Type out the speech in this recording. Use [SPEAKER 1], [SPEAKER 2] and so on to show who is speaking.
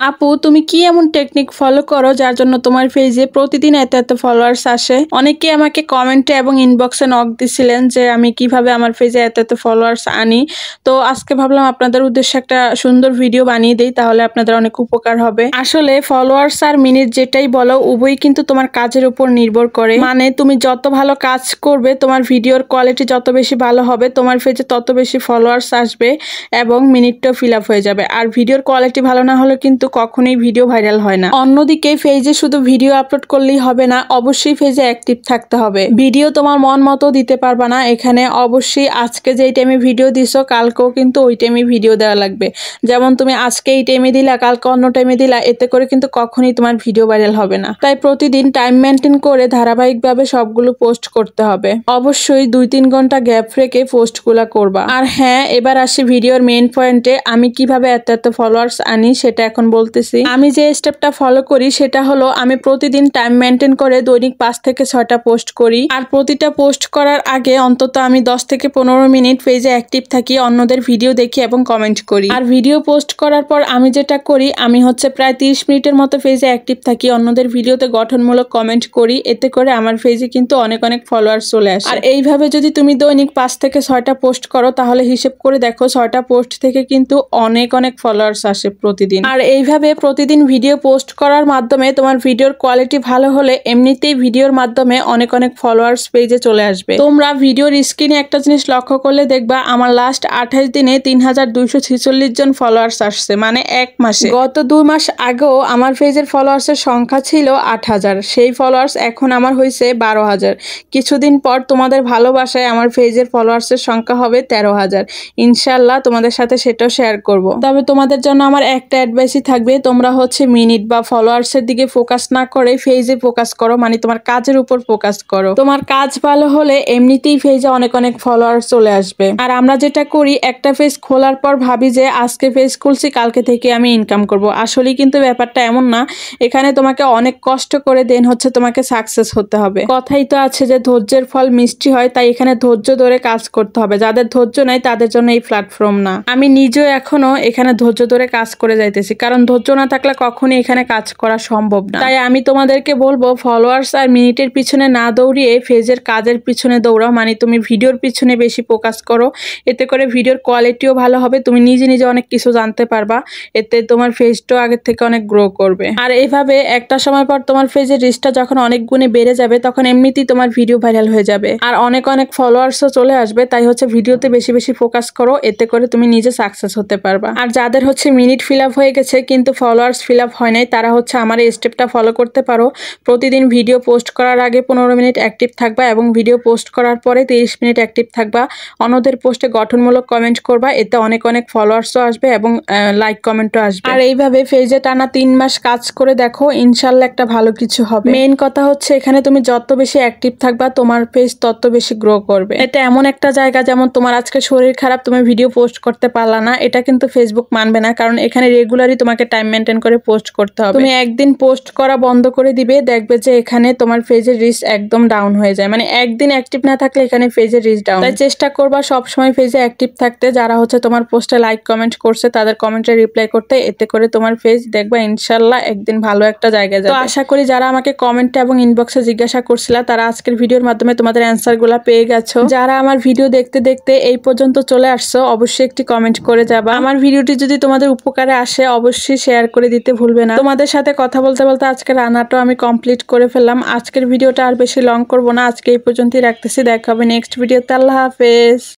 [SPEAKER 1] আপু তুমি কি এমন টেকনিক ফলো করো যার জন্য তোমার পেজে প্রতিদিন এত এত ফলোয়ার্স আসে? অনেকে আমাকে কমেন্টে এবং ইনবক্সে নক দিছিলেন যে আমি কিভাবে আমার পেজে এত এত ফলোয়ার্স আনি। তো আজকে ভাবলাম আপনাদের উদ্দেশ্যে একটা সুন্দর ভিডিও বানিয়ে দেই, তাহলে আপনাদের অনেক উপকার হবে। আসলে ফলোয়ার্স আর মিনিট যেটাই বলো উভয়ই কিন্তু তোমার কাজের উপর নির্ভর করে। মানে তুমি যত ভালো কাজ করবে, তোমার ভিডিওর কোয়ালিটি যত বেশি ভালো হবে, তোমার পেজে তত বেশি ফলোয়ার্স আসবে এবং মিনিটটাও ফিল আপ হয়ে যাবে। আর ভিডিওর কোয়ালিটি ভালো না হলে কিন্তু কখনোই ভিডিও ভাইরাল হয় না। অন্যদিকে পেজে শুধু ভিডিও আপলোড করলেই হবে না, অবশ্যই পেজে অ্যাক্টিভ থাকতে হবে। ভিডিও তোমার মন মতো দিতে পারবা না, এখানে অবশ্যই আজকে যেই টাইমে ভিডিও দিছো কালকেও কিন্তু ওই টাইমে ভিডিও দেওয়া লাগবে। যেমন তুমি আজকে এই টাইমে দিলা, কালকে অন্য টাইমে দিলা, এতে করে কিন্তু কখনোই তোমার ভিডিও ভাইরাল হবে না। তাই প্রতিদিন টাইম মেনটেন করে ধারাবাহিকভাবে সবগুলো পোস্ট করতে হবে। অবশ্যই 2-3 ঘন্টা গ্যাপ রেখে পোস্টগুলা করবা। আর হ্যাঁ, এবার আসি ভিডিওর মেইন পয়েন্টে। আমি কিভাবে এত এত ফলোয়ার্স আনি সেটা এখন বলতেছি। আমি যে স্টেপটা ফলো করি সেটা হলো, আমি প্রতিদিন টাইম মেনটেন করে দৈনিক 5 থেকে 6টা পোস্ট করি। আর প্রতিটা পোস্ট করার আগে অন্তত আমি 10 থেকে 15 মিনিট পেজে অ্যাক্টিভ থাকি, অন্যদের ভিডিও দেখি এবং কমেন্ট করি। আর ভিডিও পোস্ট করার পর আমি যেটা করি, আমি প্রায় 30 মিনিটের মতো পেজে অ্যাক্টিভ থাকি, অন্যদের ভিডিওতে গঠনমূলক কমেন্ট করি। এতে করে আমার পেজে কিন্তু অনেক অনেক ফলোয়ার্স চলে আসে। আর এইভাবে যদি তুমি দৈনিক 5 থেকে 6টা পোস্ট করো, তাহলে হিসেব করে দেখো 6টা পোস্ট থেকে কিন্তু অনেক অনেক ফলোয়ার্স আসে প্রতিদিন। আর এইভাবে প্রতিদিন ভিডিও পোস্ট করার মাধ্যমে তোমার ভিডিওর কোয়ালিটি ভালো হলে এমনিতেই ভিডিওর মাধ্যমে অনেক অনেক ফলোয়ার্স পেজে চলে আসবে। তোমরা ভিডিওর স্ক্রিনে একটা জিনিস লক্ষ্য করলে দেখবা, আমার লাস্ট 28 দিনে 3246 জন ফলোয়ার্স আসছে, মানে এক মাসে। গত 2 মাস আগেও আমার পেজের ফলোয়ার্সের সংখ্যা ছিল 8000, সেই ফলোয়ার্স এখন আমার হয়েছে 12000। কিছুদিন পর তোমাদের ভালোবাসায় আমার পেজের ফলোয়ার্সের সংখ্যা হবে 13000। ইনশাল্লাহ তোমাদের সাথে সেটাও শেয়ার করব। তবে তোমাদের জন্য আমার একটা অ্যাডভাইসই থাকবে, তোমরা মিনিট বা ফলোয়ার্সের দিকে ফোকাস না করে পেজে ফোকাস করো, মানে তোমার কাজের উপর ফোকাস করো। তোমার কাজ ভালো হলে এমনিতেই পেজে অনেক অনেক ফলোয়ার্স চলে আসবে। আর আমরা যেটা করি, একটা পেজ খোলার পর ভাবি যে আজকে পেজ খুলছি, কালকে থেকে আমি ইনকাম করব। আসলে কিন্তু ব্যাপারটা এমন না। এখানে তোমাকে অনেক কষ্ট করে দেন তোমাকে সাকসেস হতে হবে। কথাই তো আছে যে ধৈর্যের ফল মিষ্টি হয়, তাই এখানে ধৈর্য ধরে কাজ করতে হবে। যাদের ধৈর্য নাই তাদের জন্য এই প্ল্যাটফর্ম না। আমি নিজেও এখনো এখানে ধৈর্য ধরে কাজ করে যাইতেছি, কারণ ধৈর্য না থাকলে কখনোই এখানে কাজ করা সম্ভব না। তাই আমি তোমাদেরকে বলবো, ফলোয়ার্স আর মিনিটের পিছনে না দৌড়িয়ে পেজের কাজের পিছনে দৌড়াও। মানে তুমি ভিডিওর পিছনে বেশি ফোকাস করো, এতে করে ভিডিওর কোয়ালিটিও ভালো হবে, তুমি নিজে নিজে অনেক কিছু জানতে পারবা, এতে তোমার পেজটাও আগের থেকে অনেক গ্রো করবে। আর এইভাবে একটা সময় পর তোমার পেজের রিচটা যখন অনেক গুণে বেড়ে যাবে, তখন এমনিতেই তোমার ভিডিও ভাইরাল হয়ে যাবে আর অনেক অনেক ফলোয়ার্সও চলে আসবে। তাই ভিডিওতে বেশি বেশি ফোকাস করো, এতে করে তুমি নিজে সাকসেস হতে পারবা। আর যাদের মিনিট ফিল আপ হয়ে গেছে কিন্তু ফলোয়ার্স ফিল আপ হয় নাই, তারা আমার এই স্টেপটা ফলো করতে পারো। প্রতিদিন ভিডিও পোস্ট করার আগে 15 মিনিট অ্যাক্টিভ থাকবা এবং ভিডিও পোস্ট করার পরে 30 মিনিট অ্যাক্টিভ থাকবা, অন্যদের পোস্টে গঠনমূলক কমেন্ট করবা, এতে অনেক অনেক ফলোয়ার্সও আসবে এবং লাইক কমেন্টও আসবে। আর এইভাবে পেজে টানা 3 মাস কাজ করে দেখো, ইনশাল্লাহ একটা ভালো কিছু হবে। মেইন কথা এখানে তুমি যত বেশি অ্যাক্টিভ থাকবা, তোমার পেজ তত বেশি গ্রো করবে। এটা এমন একটা জায়গা, যেমন তোমার আজকে শরীর খারাপ, তুমি ভিডিও পোস্ট করতে পারলা না, এটা কিন্তু ফেসবুক মানবে না, কারণ এখানে রেগুলারই তোমাকে টাইম মেনটেন করে পোস্ট করতে হবে। তুমি একদিন পোস্ট করা বন্ধ করে দিবে, দেখবে যে এখানে তোমার পেজের রিচ একদম ডাউন হয়ে যায়। মানে একদিন অ্যাক্টিভ না থাকলে এখানে পেজের রিচ ডাউন। তাই চেষ্টা করবা সবসময় পেজে অ্যাক্টিভ থাকতে। যারা তোমার পোস্টে লাইক কমেন্ট করছে তাদের কমেন্টে রিপ্লাই করতে, এতে করে তোমার পেজ দেখবা ইনশাল্লাহ একদিন ভালো একটা জায়গায় যাবে। তো আশা করি যারা আমাকে কমেন্টে এবং ইনবক্সে জিজ্ঞাসা করছিল, তারা আজকের ভিডিওর মাধ্যমে তোমাদের অ্যান্সার গুলা পেয়ে গেছো। যারা আমার ভিডিও দেখতে দেখতে এই পর্যন্ত চলে আসছো, অবশ্যই একটি কমেন্ট করে যাবা। আমার ভিডিওটি যদি তোমাদের উপকারে আসে, অবশ্যই শেয়ার করে দিতে ভুলবে না। তোমাদের সাথে কথা বলতে বলতে আজকের রান্নাটাও আমি কমপ্লিট করে ফেললাম। আজকের ভিডিওটা আর বেশি লং করবো না, আজকে এই পর্যন্তই রাখতেছি। দেখা হবে নেক্সট ভিডিওতে। আল্লাহ হাফেজ।